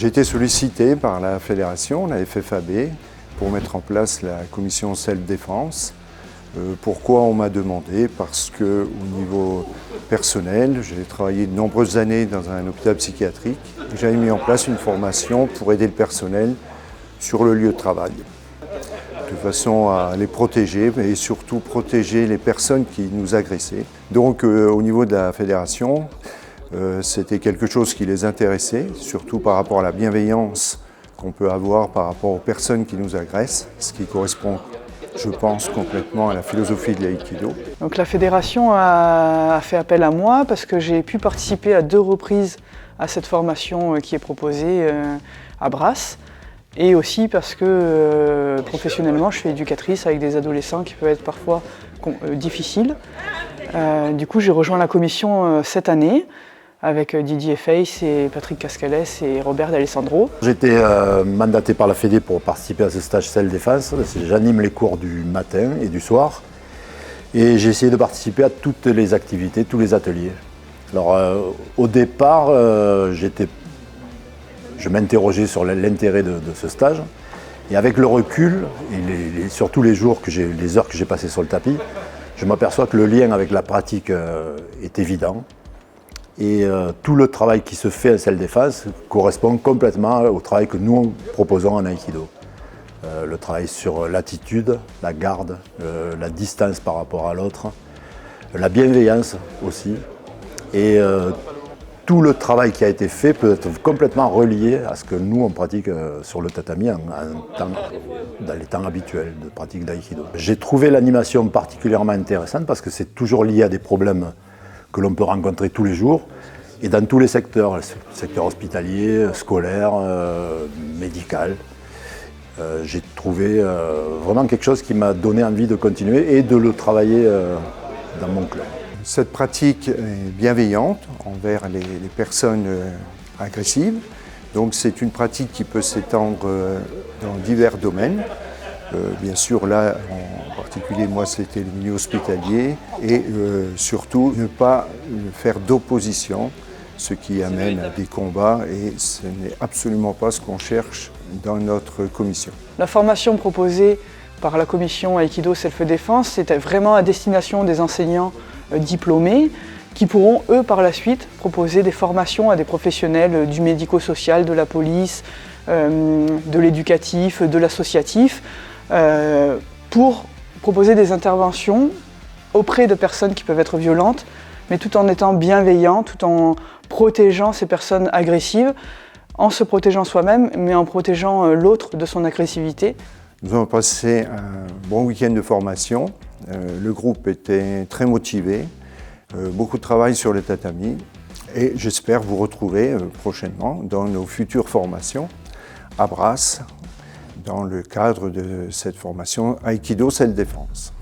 J'ai été sollicité par la fédération, la FFAB, pour mettre en place la commission self-défense. Pourquoi on m'a demandé? Parce qu'au niveau personnel, j'ai travaillé de nombreuses années dans un hôpital psychiatrique. J'avais mis en place une formation pour aider le personnel sur le lieu de travail, de façon à les protéger et surtout protéger les personnes qui nous agressaient. Donc au niveau de la fédération, c'était quelque chose qui les intéressait, surtout par rapport à la bienveillance qu'on peut avoir par rapport aux personnes qui nous agressent, ce qui correspond, je pense, complètement à la philosophie de l'aïkido. Donc la fédération a fait appel à moi parce que j'ai pu participer à 2 reprises à cette formation qui est proposée à Brasse, et aussi parce que professionnellement je suis éducatrice avec des adolescents qui peuvent être parfois difficiles. Du coup j'ai rejoint la commission cette année avec Didier Feiss et Patrick Cascalès et Robert D'Alessandro. J'ai été mandaté par la Fédé pour participer à ce stage self-défense. J'anime les cours du matin et du soir. Et j'ai essayé de participer à toutes les activités, tous les ateliers. Alors au départ, je m'interrogeais sur l'intérêt de ce stage. Et avec le recul, et surtout les heures que j'ai passées sur le tapis, je m'aperçois que le lien avec la pratique est évident. Et tout le travail qui se fait en self-défense correspond complètement au travail que nous proposons en Aïkido. Le travail sur l'attitude, la garde, la distance par rapport à l'autre, la bienveillance aussi. Et tout le travail qui a été fait peut être complètement relié à ce que nous on pratique sur le tatami dans les temps habituels de pratique d'aïkido. J'ai trouvé l'animation particulièrement intéressante parce que c'est toujours lié à des problèmes que l'on peut rencontrer tous les jours et dans tous les secteurs, le secteur hospitalier, scolaire, médical. J'ai trouvé vraiment quelque chose qui m'a donné envie de continuer et de le travailler dans mon club. Cette pratique est bienveillante envers les personnes agressives. Donc c'est une pratique qui peut s'étendre dans divers domaines. Bien sûr, là, en particulier, moi, c'était le milieu hospitalier. Et surtout, ne pas faire d'opposition, ce qui amène à des combats. Et ce n'est absolument pas ce qu'on cherche dans notre commission. La formation proposée par la commission Aïkido Self-Défense, c'était vraiment à destination des enseignants diplômés qui pourront, eux, par la suite, proposer des formations à des professionnels du médico-social, de la police, de l'éducatif, de l'associatif, pour proposer des interventions auprès de personnes qui peuvent être violentes, mais tout en étant bienveillant, tout en protégeant ces personnes agressives, en se protégeant soi-même, mais en protégeant l'autre de son agressivité. Nous avons passé un bon week-end de formation. Le groupe était très motivé, beaucoup de travail sur le tatami, et j'espère vous retrouver prochainement dans nos futures formations à Brasse, dans le cadre de cette formation Aïkido Self-Défense.